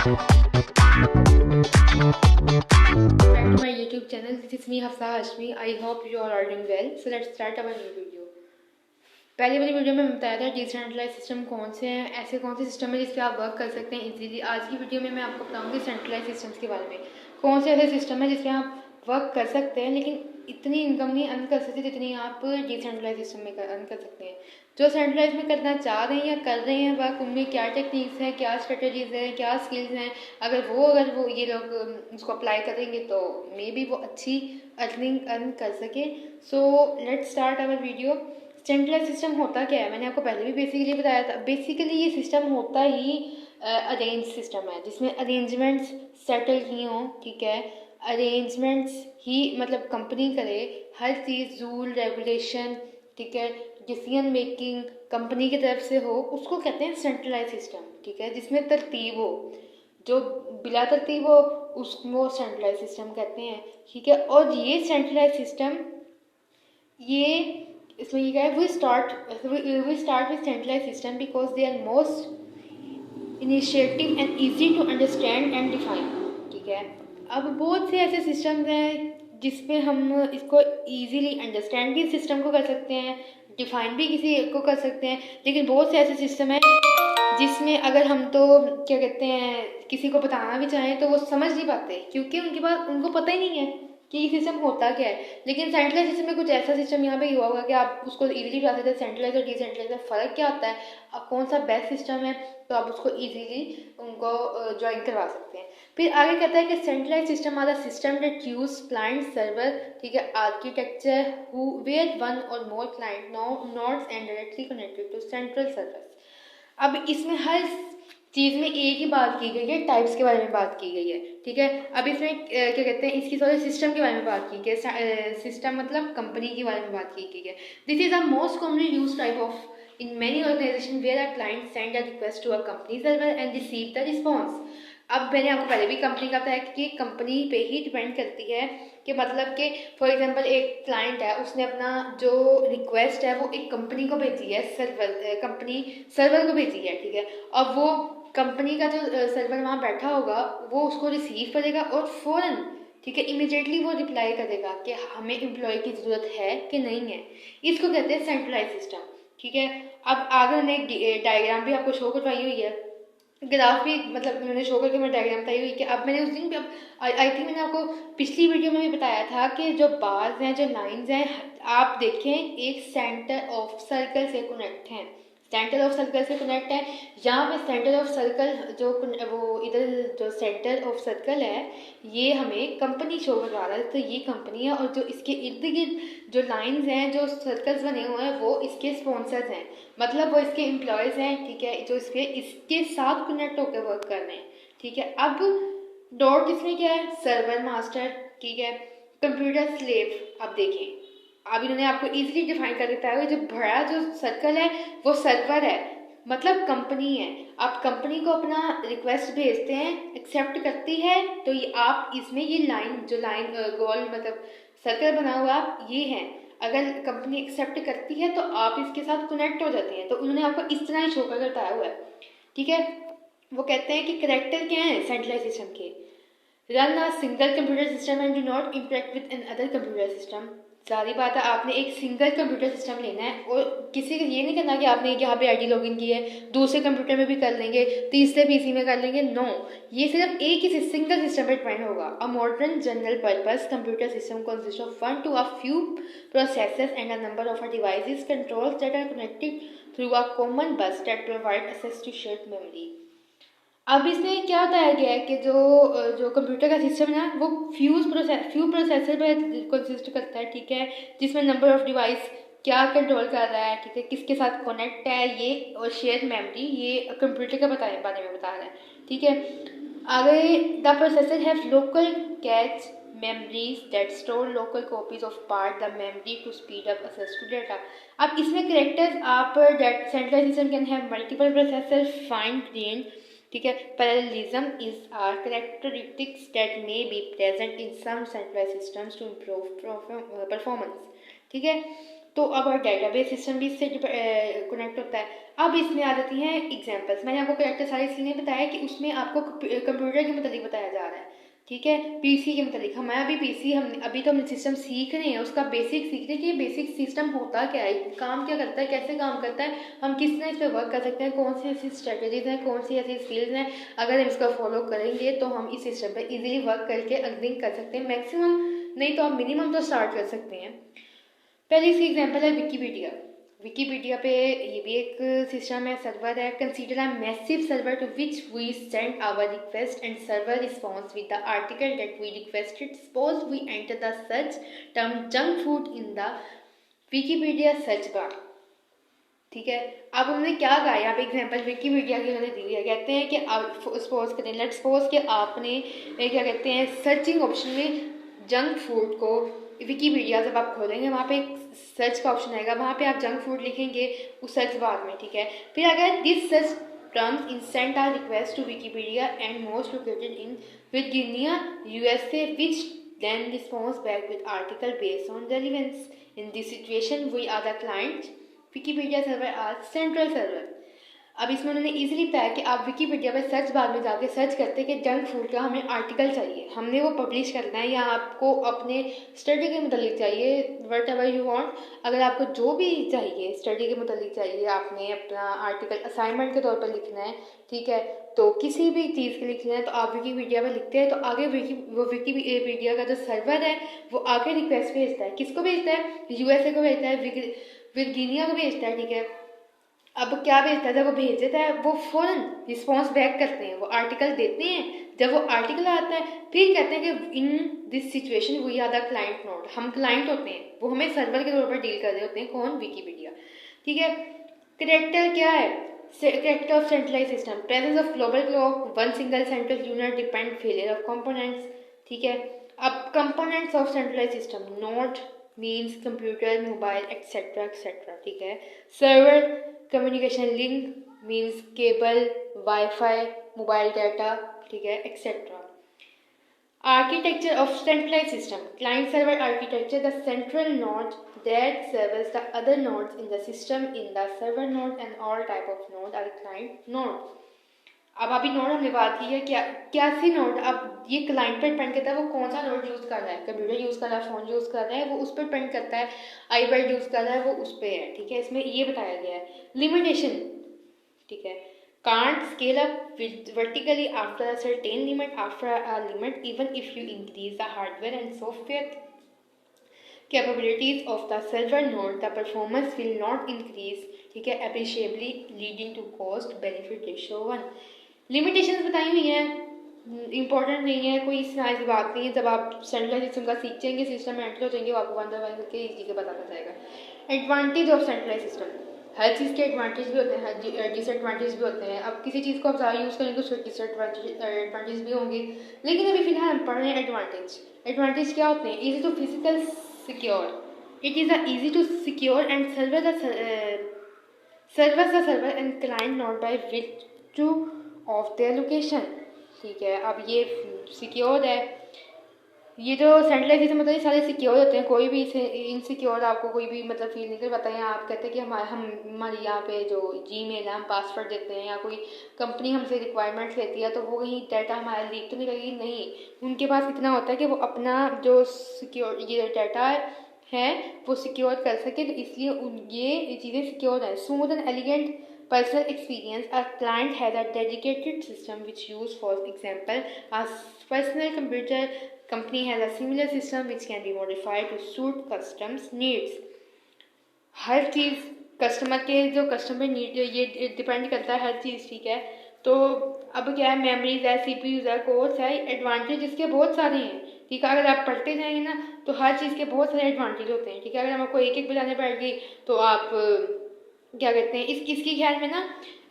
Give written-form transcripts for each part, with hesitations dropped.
Back to my YouTube channel. This is me Hafsa Hashmi. I hope you all are doing well. So let's start our new video. पहले वाली video में बताया था decentralise system कौन से हैं, ऐसे कौन से सिस्टम है जिस पे आप वर्क कर सकते हैं इजीली। आज की वीडियो में मैं आपको बताऊंगी सेंट्रलाइज सिस्टम्स के बारे में। कौन से ऐसे सिस्टम है जिस पे आप वर्क कर सकते हैं लेकिन इतनी इनकम नहीं अर्न कर सकते जितनी आप डिसेंट्रलाइज सिस्टम में अर्न कर सकते हैं। जो सेंट्रलाइज में करना चाह रहे हैं या कर रहे हैं वर्क, उनमें क्या टेक्निक्स हैं, क्या स्ट्रेटजीज हैं, क्या स्किल्स हैं, अगर वो ये लोग उसको अप्लाई करेंगे तो मे बी वो अच्छी अर्निंग अर्न कर सके। So let's start our video. Centralize system होता क्या है, मैंने आपको पहले भी बेसिकली बताया था। बेसिकली ये सिस्टम होता ही अरेंज सिस्टम है जिसमें अरेंजमेंट्स सेटल की हों, ठीक है। अरेंजमेंट्स ही मतलब कंपनी करे हर चीज़, रूल रेगुलेशन, ठीक है, डिसीजन मेकिंग कंपनी की तरफ से हो, उसको कहते हैं सेंट्रलाइज सिस्टम, ठीक है। जिसमें तरतीब हो, जो बिला तरतीब हो उसको सेंट्रलाइज सिस्टम कहते हैं, ठीक है। और ये सेंट्रलाइज सिस्टम ये इसमें ये क्या है, we start with centralize system because they are most initiative and easy to understand and define, ठीक है। अब बहुत से ऐसे सिस्टम्स हैं जिसमें हम इसको ईजीली अंडरस्टैंड भी सिस्टम को कर सकते हैं, डिफाइन भी किसी को कर सकते हैं। लेकिन बहुत से ऐसे सिस्टम हैं जिसमें अगर हम तो क्या कहते हैं किसी को बताना भी चाहें तो वो समझ नहीं पाते क्योंकि उनके पास उनको पता ही नहीं है कि ये सिस्टम होता क्या है। लेकिन सेंट्रलाइज सिस्टम में कुछ ऐसा सिस्टम यहाँ पे हुआ होगा कि आप उसको इजीली बता सकते हैं सेंट्रलाइज और डिसेंट्रलाइज में फ़र्क क्या होता है, अब कौन सा बेस्ट सिस्टम है, तो आप उसको इजीली उनको ज्वाइन करवा सकते हैं। फिर आगे कहता है कि centralised system are the system that use client server, ठीक है, आर्किटेक्चर हु वेयर वन और more client nodes and directly connected to central server. अब इसमें हर चीज़ में एक ही बात की गई है, टाइप्स के बारे में बात की गई है, ठीक है। अब इसमें क्या कहते हैं इसकी सारे सिस्टम के बारे में बात की गई है। सिस्टम मतलब कंपनी के बारे में बात की गई है। This is the most commonly use type of in many organization where a client send a request to a company server and receive the response. अब मैंने आपको पहले भी कंपनी का बताया कि कंपनी पे ही डिपेंड करती है कि मतलब कि फॉर एग्जांपल एक क्लाइंट है, उसने अपना जो रिक्वेस्ट है वो एक कंपनी को भेजी है, कंपनी सर्वर को भेजी है, ठीक है। अब वो कंपनी का जो सर्वर वहाँ बैठा होगा वो उसको रिसीव करेगा और फ़ौरन, ठीक है, इमिडिएटली वो रिप्लाई करेगा कि हमें एम्प्लॉय की ज़रूरत है कि नहीं है। इसको कहते हैं सेंट्रलाइज सिस्टम, ठीक है। अब आगे हमने डायग्राम भी आपको शो करवाई हुई है, ग्राफ भी मतलब मैंने शो करके मैं डायग्राम बताई हुई कि अब मैंने उस दिन भी आई थिंक मैंने आपको पिछली वीडियो में भी बताया था कि जो बार्स हैं, जो लाइंस हैं, आप देखें एक सेंटर ऑफ सर्कल से कनेक्ट हैं, सेंटर ऑफ सर्कल से कनेक्ट है। यहाँ पे सेंटर ऑफ सर्कल जो वो इधर जो सेंटर ऑफ सर्कल है ये हमें कंपनी शो करवा रहा है, तो ये कंपनी है। और जो इसके इर्द गिर्द जो लाइंस हैं, जो सर्कल्स बने हुए हैं, वो इसके स्पॉन्सर्स हैं, मतलब वो इसके एम्प्लॉयज़ हैं, ठीक है, जो इसके साथ कनेक्ट होकर वर्क कर रहे हैं, ठीक है। अब डॉट इसमें क्या है, सर्वर मास्टर, ठीक है, कंप्यूटर स्लेव। अब देखें अब इन्होंने आपको इजीली डिफाइन कर देता है, जो बड़ा जो सर्कल है वो सर्वर है, मतलब कंपनी है। आप कंपनी को अपना रिक्वेस्ट भेजते हैं, एक्सेप्ट करती है, तो ये आप इसमें ये लाइन जो लाइन गोल मतलब सर्कल बना हुआ ये है, अगर कंपनी एक्सेप्ट करती है तो आप इसके साथ कनेक्ट हो जाते हैं। तो उन्होंने आपको इस तरह ही शो कर बताया हुआ है, ठीक है। वो कहते हैं कि करेक्टर क्या है सेंट्रलाइज सिस्टम के, run a single computer system and do not interact with an other computer system. सारी बात है, आपने एक सिंगल कंप्यूटर सिस्टम लेना है और किसी को ये नहीं करना कि आपने यहाँ पे आईडी लॉगिन की है, दूसरे कंप्यूटर में भी कर लेंगे, तीसरे पीसी में कर लेंगे, नो। ये सिर्फ एक ही सिंगल सिस्टम पर डिपेंड होगा। A modern general purpose computer system consist of 1 to a few processors and a number of devices controls that are connected through a common bus that provide access to shared memory। अब इसमें क्या बताया गया है कि जो computer का system है ना वो फ्यू प्रोसेसर पर कंसिस्ट करता है, ठीक है, जिसमें नंबर ऑफ डिवाइस क्या कंट्रोल कर रहा है, ठीक है, किसके साथ कनेक्ट है ये, और शेयर मेमोरी ये कंप्यूटर के बारे में बता रहा है, ठीक है। आगे the processor have local catch memories that store local copies of part the memory to speed up access to data। अब इसमें करेक्टर्स आप that centralize system can have multiple processor fine grained, ठीक है। Parallelism is are characteristics that may be present in some centralize systems to improve performance, ठीक है। तो अब database system भी इससे कनेक्ट होता है। अब इसमें आ जाती हैं एग्जांपल्स। मैंने आपको करेक्टर सारे इसलिए बताया कि उसमें आपको कंप्यूटर के मतलब बताया जा रहा है, ठीक है, पीसी के मतलब। हमारा अभी पीसी, हम अभी तो हम सिस्टम सीख रहे हैं, उसका बेसिक सीख रहे हैं कि ये बेसिक सिस्टम होता क्या है, काम क्या करता है, कैसे काम करता है, हम किस तरह इस पर वर्क कर सकते हैं, कौन सी ऐसी स्ट्रेटजीज हैं, कौन सी ऐसी स्किल्स हैं, अगर हम इसका फॉलो करेंगे तो हम इस सिस्टम पर ईजिली वर्क करके अर्निंग कर सकते हैं मैक्सिमम, नहीं तो आप मिनिमम तो स्टार्ट कर सकते हैं। पहले इसकी एग्जांपल है विकीपीडिया। विकीपीडिया पे ये भी एक सिस्टम है, सर्वर है। Consider a massive server to which we send our request and server response with the article that we requested. Suppose we enter the search term junk food in the Wikipedia search bar, ठीक है। अब हमने क्या कहा यहाँ पे example Wikipedia की उन्होंने दी है। कहते हैं कि आप सपोज करें, लेट्स सपोज कि आपने क्या कहते हैं सर्चिंग ऑप्शन में जंक फूड को, विकीपीडिया जब आप खोलेंगे वहाँ पे एक सर्च का ऑप्शन आएगा, वहाँ पे आप जंक फूड लिखेंगे उस सर्च बार में, ठीक है। फिर अगर this search terms in send our request to Wikipedia and most located in Virginia USA which then responds back with article based on relevance. In this situation, we are the client, Wikipedia server are central server. अब इसमें उन्होंने easily बताया कि आप Wikipedia पर search bar में जाके search करते कि जंक फूड का हमें आर्टिकल चाहिए, हमने वो पब्लिश करना है या आपको अपने स्टडी के मतलब चाहिए, वट एवर यू वांट। अगर आपको जो भी चाहिए स्टडी के मतलब चाहिए, आपने अपना आर्टिकल असाइनमेंट के तौर पर लिखना है, ठीक है, तो किसी भी चीज़ के लिखना है तो आप विकीपीडिया पर लिखते हैं, तो आगे वो विकीपीडिया का जो सर्वर है वो आगे रिक्वेस्ट भेजता है। किसको भेजता है? यूएसए को भेजता है, वर्जीनिया को भेजता है, ठीक है। अब क्या भेजता है, जब वो भेज देता है वो फ़ौरन रिस्पॉन्स बैक करते हैं, वो आर्टिकल देते हैं। जब वो आर्टिकल आता है फिर कहते हैं कि in this situation we are the client node, हम क्लाइंट होते हैं, वो हमें सर्वर के तौर पर डील कर रहे होते हैं। कौन? विकीपीडिया, ठीक है। करेक्टर क्या है? Character of centralize system, presence of global clock, one single central unit, depend failure of components, ठीक है। अब components of centralize system, node means computer, mobile etcetera etcetera, ठीक है। Server communication link means cable, wifi, mobile data, ठीक है, etcetera. Architecture of centralize system, client server architecture, the central node that serves the other nodes in the system in the server node and all type of node are client node. अब अभी node हमने बात की है, क्या सी node, अब ये client पर डिपेंड करता है वो कौन सा नोड यूज़ कर रहा है, कंप्यूटर यूज़ कर रहा है, फ़ोन यूज़ कर रहा है, वो उस पर डिपेंड करता है। आईपैड यूज़ कर रहा है, वो उस पर है, ठीक है। इसमें ये बताया गया है। लिमिटेशन, ठीक है, can't scale up vertically after a certain limit, after a limit even if you increase the hardware and software capabilities of the server node, the performance will not increase, ठीक है, appreciably leading to cost benefit ratio 1. Limitations बताई हुई हैं, important नहीं है, कोई इस तरह की बात नहीं है। जब आप सेंट्रलाइज सिस्टम का सीख जाएंगे, सिस्टम में एंटर हो जाएंगे, आपको वन बाय वन करके इसी के बताना जाएगा। एडवांटेज ऑफ सेंट्रलाइज सिस्टम, हर चीज़ के एडवांटेज भी होते हैं, डिसएडवांटेज भी होते हैं। अब किसी चीज़ को आप ज़्यादा यूज़ करेंगे तो डिसएडवांटेज भी होंगे, लेकिन अभी फिलहाल हम पढ़ रहे हैं एडवांटेज। एडवांटेज क्या होते हैं? Easy to physical secure, it is easy to secure and server the server and client node by virtue of their location, ठीक है। अब ये सिक्योर है, ये जो सेंट्रलाइज सिस्टम मतलब ये सारे सिक्योर होते हैं, कोई भी इसे इनसिक्योर आपको कोई भी मतलब फील नहीं कर पाता है। आप कहते हैं कि हमारी यहाँ पे जो जीमेल है हम पासवर्ड देते हैं या कोई कंपनी हमसे रिक्वायरमेंट्स लेती है तो वो कहीं डाटा हमारा लीक तो नहीं करेगी, नहीं, उनके पास इतना होता है कि वो अपना जो सिक्योर ये डाटा है वो सिक्योर कर सके, तो इसलिए ये चीज़ें सिक्योर है। Smooth and elegant personal experience, a client has a dedicated system which use, for example, a personal computer company has a similar system which can be modified to suit customers needs. Her cheese customer के जो customer need ये depend करता है हर चीज़, ठीक है। तो अब क्या है, मेमोरीज है, सीपीयूज है, कोर्स है, एडवांटेज इसके बहुत सारे हैं, ठीक है। अगर आप पढ़ते जाएंगे ना तो हर चीज़ के बहुत सारे एडवांटेज होते हैं, ठीक है। अगर हम आपको एक एक बताने बैठ गई तो आप क्या कहते हैं, इसके ख्याल में ना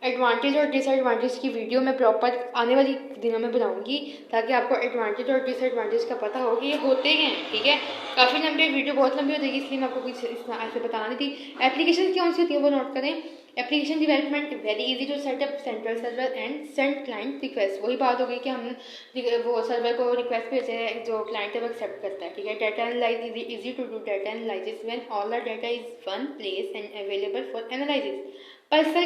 एडवांटेज और डिसएडवांटेज की वीडियो मैं प्रॉपर आने वाली दिनों में बनाऊंगी, ताकि आपको एडवांटेज और डिसएडवांटेज का पता हो कि ये होते हैं, ठीक है। काफ़ी लंबी वीडियो, बहुत लंबी हो जाएगी, इसलिए मैं आपको कुछ ऐसे बतानी थी। एप्लीकेशन कौन सी होती है वो नोट करें। Application development very easy to setup central server and send client request. वही बात हो गई कि हम वो सर्वर को रिक्वेस्ट भेजे हैं, जो क्लाइंट है वो एक्सेप्ट करता है, ठीक है। Data analyze easy to do data analysis when all the data is one place and available for analysis. Personal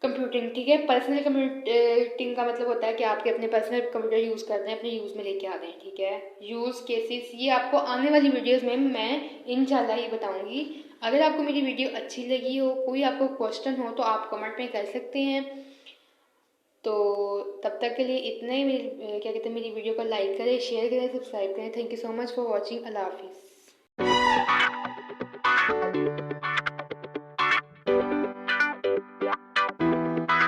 computing, ठीक है। पर्सनल कंप्यूटिंग का मतलब होता है कि आपके अपने पर्सनल कंप्यूटर यूज़ कर रहे हैं, अपने यूज़ में लेके आ रहे हैं, ठीक है। यूज़ केसेस ये आपको आने वाली वीडियोस में मैं इंशाल्लाह ही बताऊंगी। अगर आपको मेरी वीडियो अच्छी लगी हो, कोई आपको क्वेश्चन हो, तो आप कमेंट में कर सकते हैं। तो तब तक के लिए इतना ही। मेरी क्या कहते हैं, मेरी वीडियो को लाइक करें, शेयर करें, सब्सक्राइब करें। Thank you so much for watching. अल्लाह हाफिज़।